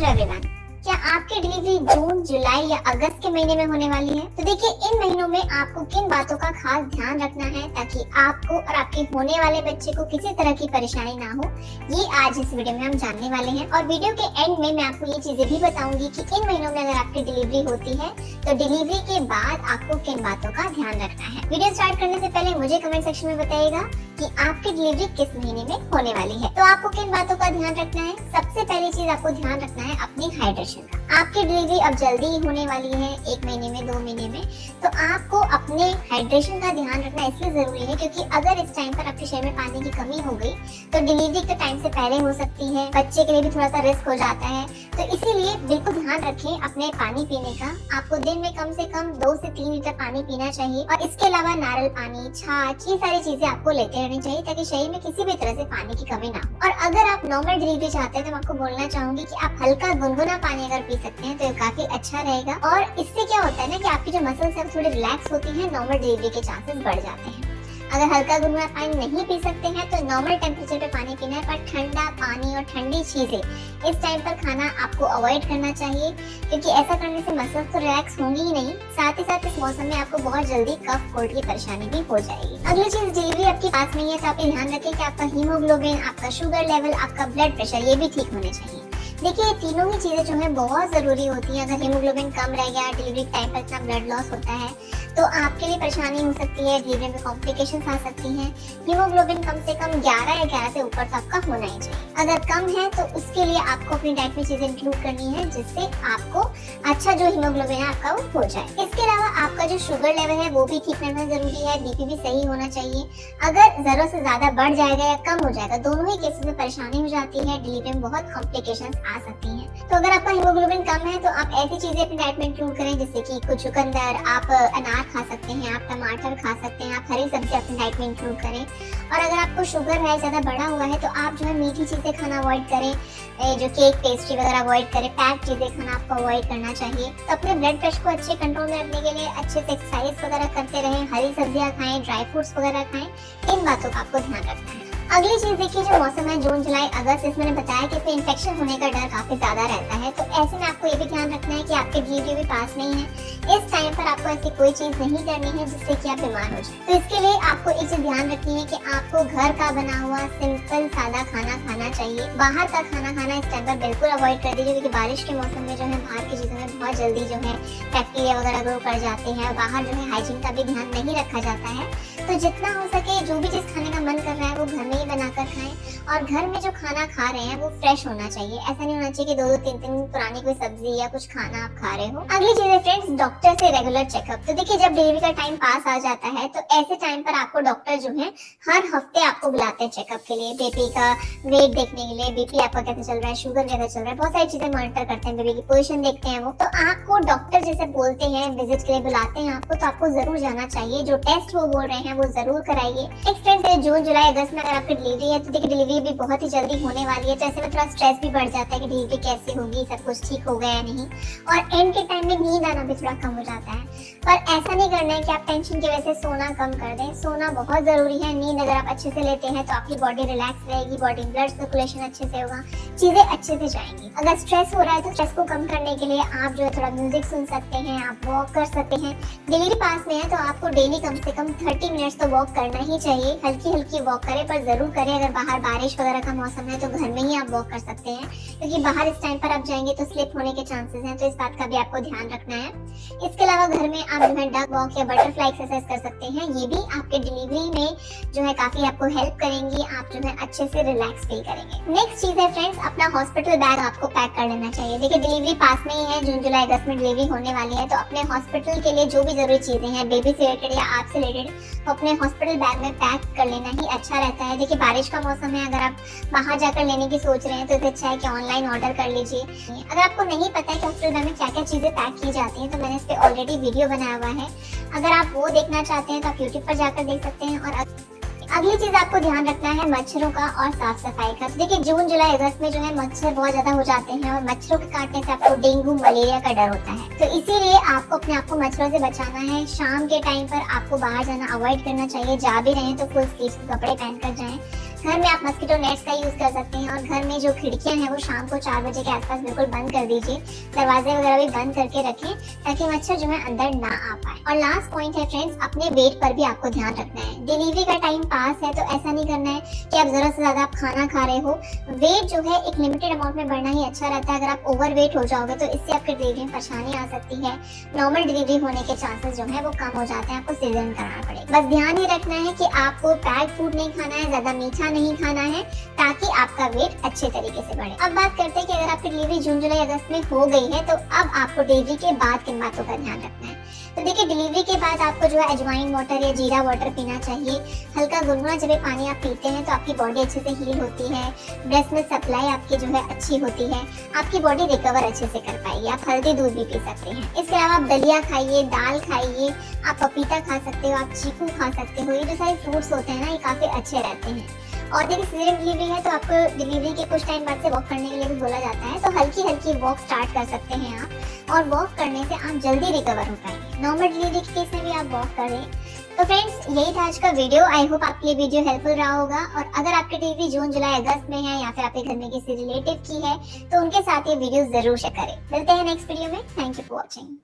Hello everyone. क्या आपकी delivery जून, जुलाई या अगस्त के महीने में होने वाली है? तो देखिए, इन महीनों में आपको किन बातों का खास ध्यान रखना है ताकि आपको और आपके होने वाले बच्चे को किसी तरह की परेशानी ना हो, ये आज इस वीडियो में हम जानने वाले हैं। और वीडियो के एंड में मैं आपको ये चीजें भी बताऊंगी कि इन महीनों में अगर आपकी डिलीवरी होती है तो डिलीवरी के बाद आपको किन बातों का ध्यान रखना है। वीडियो स्टार्ट करने से पहले मुझे कमेंट सेक्शन में बताइएगा कि आपकी डिलीवरी किस महीने में होने वाली है। तो आपको किन बातों का ध्यान रखना है? सबसे पहली चीज आपको ध्यान रखना है अपनी हाइड्रेशन का। आपकी डिलीवरी अब जल्दी ही होने वाली है, 1 महीने में, 2 महीने में, तो आपको अपने हाइड्रेशन का ध्यान रखना इसलिए जरूरी है क्योंकि अगर इस टाइम पर आपके शरीर में पानी की कमी हो गई तो डिलीवरी के टाइम से पहले हो सकती है, बच्चे के लिए भी थोड़ा सा रिस्क हो जाता है। तो इसीलिए बिल्कुल ध्यान रखें अपने पानी पीने का। आपको दिन में कम से कम 2 से 3 लीटर पानी पीना चाहिए और इसके अलावा नारियल पानी, छाछ, ये सारी चीजें आपको लेते रहनी चाहिए ताकि शरीर में किसी भी तरह से पानी की कमी ना हो। और अगर आप नॉर्मल डिलीवरी चाहते हैं तो मैं आपको बोलना चाहूंगी कि आप हल्का गुनगुना पानी अगर पी सकते हैं तो ये काफी अच्छा रहेगा। और इससे क्या होता है ना कि आपकी जो मसल्स है थोड़ी रिलैक्स होती है, नॉर्मल डिलीवरी के चांसेस बढ़ जाते हैं। अगर हल्का गुनगुना पानी नहीं पी सकते हैं तो नॉर्मल टेम्परेचर पे पानी पीना है, पर ठंडा पानी और ठंडी चीजें इस टाइम पर खाना आपको अवॉइड करना चाहिए क्योंकि ऐसा करने से मसल्स तो रिलैक्स होंगी ही नहीं, साथ ही साथ इस मौसम में आपको बहुत जल्दी कफ कोल्ड की परेशानी भी हो जाएगी। अगली चीज, डिलीवरी आपके पास नहीं है तो आप ध्यान रखें कि आपका हीमोग्लोबिन, आपका शुगर लेवल, आपका ब्लड प्रेशर, ये भी ठीक होने चाहिए। देखिए, ये तीनों ही चीजें जो है बहुत जरूरी होती हैं। अगर हीमोग्लोबिन कम रह गया, डिलीवरी टाइम पर इतना ब्लड लॉस होता है तो आपके लिए परेशानी हो सकती है, डिलीवरी में कॉम्प्लिकेशंस आ सकती हैं। हीमोग्लोबिन कम से कम 11 या 11 से ऊपर तो आपका होना ही चाहिए। अगर कम है तो उसके लिए आपको अपनी डाइट में चीजें इंक्लूड करनी है जिससे आपको अच्छा जो हीमोग्लोबिन है आपका वो हो जाए। इसके अलावा आपका जो शुगर लेवल है वो भी ठीक रहना जरूरी है, बीपी भी सही होना चाहिए। अगर जरूरत से ज्यादा बढ़ जाएगा या कम हो जाएगा, दोनों ही केसेस में परेशानी हो जाती है, डिलीवरी में बहुत कॉम्प्लिकेशंस आ सकती हैं। तो अगर आपका हीमोग्लोबिन कम है तो आप ऐसी चीजें अपनी डाइट में इंक्लूड करें जैसे कि कुछ चुकंदर, आप अनार खा सकते हैं, आप टमाटर खा सकते हैं, आप हरी सब्जी अपनी डाइट में इंक्लूड करें। और अगर आपको शुगर है, ज्यादा बढ़ा हुआ है, तो आप जो है मीठी चीजें खाना अवॉइड करें, जो केक, पेस्ट्री वगैरह अवॉइड करें, पैक चीजें खाना आपको अवॉइड करना चाहिए। तो अपने ब्लड प्रेशर को अच्छे कंट्रोल में रखने के लिए अच्छे से एक्सरसाइज वगैरह करते रहें, हरी सब्जियां खाएं, ड्राई फ्रूट्स वगैरह खाएं, इन बातों का आपको ध्यान रखना है। अगली चीज देखिए, जो मौसम है जून, जुलाई, अगस्त, इसमें मैंने बताया कि इसमें इन्फेक्शन होने का डर काफी ज्यादा रहता है। तो ऐसे में आपको ये भी ध्यान रखना है कि आपकी डिलीवरी भी पास नहीं है। इस टाइम पर आपको ऐसी कोई चीज नहीं करनी है जिससे कि आप बीमार हो जाए। तो इसके लिए आपको एक चीज ध्यान रखनी है कि आपको घर का बना हुआ सिंपल सादा खाना खाना चाहिए। बाहर का खाना खाना इस टाइम पर बिल्कुल अवॉइड कर दीजिए क्योंकि बारिश के मौसम में जो है बाहर की चीजों में बहुत जल्दी जो है बैक्टीरिया वगैरह ग्रो कर जाते हैं। बाहर जो है हाइजीन का भी ध्यान नहीं रखा जाता है। तो जितना हो सके जो भी चीज खाने का मन कर रहा है वो घर में ही बनाकर खाएं और घर में जो खाना खा रहे हैं वो फ्रेश होना चाहिए। ऐसा नहीं होना चाहिए कि 2-2, 3-3 दिन पुरानी कोई सब्जी या कुछ खाना आप खा रहे हो। अगली चीज है फ्रेंड्स, डॉक्टर से रेगुलर चेकअप। तो देखिए, जब डिलीवरी का टाइम पास आ जाता है तो ऐसे टाइम पर आपको डॉक्टर जो है हर हफ्ते आपको बुलाते हैं चेकअप के लिए, बेबी का वेट देखने के लिए, बीपी आपका कैसे चल रहा है, शुगर कैसे चल रहा है, बहुत सारी चीजें मॉनिटर करते हैं, बेबी की पोजीशन देखते हैं वो। तो आपको डॉक्टर जैसे बोलते हैं, विजिट के लिए बुलाते हैं आपको, तो आपको जरूर जाना चाहिए। जो टेस्ट वो बोल रहे हैं वो जरूर कराइए। एक फ्रेंड्स, जून, जुलाई, अगस्त में अगर आपकी डिलीवरी है तो देखिए डिलीवरी भी बहुत ही जल्दी होने वाली है, तो ऐसे में थोड़ा स्ट्रेस भी बढ़ जाता है कि डिलीवरी कैसे होगी, सब कुछ ठीक होगा या नहीं। और एंड के टाइम में नींद आना भी थोड़ा कम हो जाता है। पर ऐसा नहीं करना है कि आप टेंशन की वजह से सोना कम कर दें। सोना बहुत जरूरी है। नींद अगर आप अच्छे से लेते हैं तो आपकी बॉडी रिलैक्स रहेगी, बॉडी ब्लड सर्कुलेशन अच्छे से होगा, चीजें अच्छे से जाएंगी। अगर स्ट्रेस हो रहा है तो स्ट्रेस को कम करने के लिए आप जो है थोड़ा म्यूजिक सुन सकते हैं, आप वॉक कर सकते हैं। डिलीवरी पास में है तो आपको डेली कम से कम 30 मिनट्स तो वॉक करना ही चाहिए। हल्की हल्की वॉक करें, पर जरूर करें। अगर बाहर बारिश वगैरह का मौसम है तो घर में ही आप वॉक कर सकते हैं क्योंकि बाहर इस टाइम पर आप जाएंगे तो स्लिप होने के चांसेस हैं, तो इस बात का भी आपको ध्यान रखना है। इसके अलावा घर में आप जो है डक वॉक या बटरफ्लाई एक्सरसाइज कर सकते हैं, ये भी आपके डिलीवरी में जो है काफी आपको हेल्प करेंगी, आप जो है अच्छे से रिलैक्स फील करेंगे। नेक्स्ट चीज है फ्रेंड्स, अपना हॉस्पिटल बैग आपको पैक कर लेना चाहिए। देखिए, डिलीवरी पास में ही है, जून, जुलाई, अगस्त में डिलीवरी होने वाली है, तो अपने हॉस्पिटल के लिए जो भी जरूरी चीजें हैं बेबी से रिलेटेड या आपसे रिलेटेड अपने हॉस्पिटल बैग में पैक कर लेना ही अच्छा रहता है। देखिए, बारिश का मौसम है, अगर आप बाहर जाकर लेने की सोच रहे हैं तो अच्छा है कि ऑनलाइन ऑर्डर कर लीजिए। अगर आपको नहीं पता है कि हॉस्पिटल बैग में क्या क्या चीजें पैक की जाती हैं तो मैंने इस पे ऑलरेडी वीडियो बनाया हुआ है, अगर आप वो देखना चाहते हैं तो आप यूट्यूब पर जाकर देख सकते हैं। और अगली चीज आपको ध्यान रखना है मच्छरों का और साफ सफाई का। देखिए, जून, जुलाई, अगस्त में जो है मच्छर बहुत ज्यादा हो जाते हैं और मच्छरों के काटने से आपको डेंगू, मलेरिया का डर होता है, तो इसीलिए आपको अपने आप को मच्छरों से बचाना है। शाम के टाइम पर आपको बाहर जाना अवॉइड करना चाहिए, जा भी रहे हैं तो फुल स्लीव्स के कपड़े पहनकर जाएं। घर में आप मस्कीटो नेट्स का यूज कर सकते हैं और घर में जो खिड़कियां हैं वो शाम को 4 बजे के आसपास बिल्कुल बंद कर दीजिए। दरवाजे वगैरह भी बंद करके रखें ताकि मच्छर जो है अंदर ना आ पाए। और लास्ट पॉइंट है फ्रेंड्स, अपने वेट पर भी आपको ध्यान रखना है। डिलीवरी का टाइम पास है तो ऐसा नहीं करना है कि आप जरूरत से ज्यादा आप खाना खा रहे हो। वेट जो है एक लिमिटेड अमाउंट में बढ़ना ही अच्छा रहता है। अगर आप ओवर वेट हो जाओगे तो इससे आपकी डिलीवरी में परेशानी आ सकती है। नॉर्मल डिलीवरी होने के चांसेस जो है वो कम हो जाते हैं, आपको सीजन कराना पड़ेगा। बस ध्यान ही रखना है कि आपको पैक्ड फूड नहीं खाना है, ज्यादा मीठा नहीं खाना है ताकि आपका वेट अच्छे तरीके से बढ़े। अब बात करते हैं कि अगर आपकी डिलीवरी जून जुलाई अगस्त में हो गई है तो अब आपको डिलीवरी के बाद किन बातों का ध्यान रखना है। तो देखिए, डिलीवरी के बाद आपको जो है अजवाइन वाटर या जीरा वाटर पीना चाहिए। हल्का गुनगुना जब ये पानी आप पीते हैं तो आपकी बॉडी अच्छे से हील होती है, ब्रेस्ट मिल्क सप्लाई आपकी जो है अच्छी होती है, आपकी बॉडी रिकवर अच्छे से कर पाएगी। आप हल्दी दूध भी पी सकते हैं। इसके अलावा आप दलिया खाइए, दाल खाइए, आप पपीता खा सकते हो, आप चीकू खा सकते हो। ये जो सारे फ्रूट्स होते हैं ना, ये काफी अच्छे रहते हैं। और देखिए, सीजन डिलीवरी है तो आपको डिलीवरी के कुछ टाइम बाद से वॉक करने के लिए भी बोला जाता है, तो हल्की हल्की वॉक स्टार्ट कर सकते हैं आप, और वॉक करने से आप जल्दी रिकवर हो पाएंगे। नॉर्मल डिलीवरी के केस में भी आप वॉक करें। तो फ्रेंड्स, यही था आज का वीडियो। आई होप आपके लिए वीडियो हेल्पफुल रहा होगा। और अगर आपकी डिलीवरी जून जुलाई अगस्त में है या फिर आपके घर में किसी रिलेटिव की है तो उनके साथ ये वीडियो जरूर शेयर करें। मिलते हैं नेक्स्ट वीडियो में। Thank you for watching.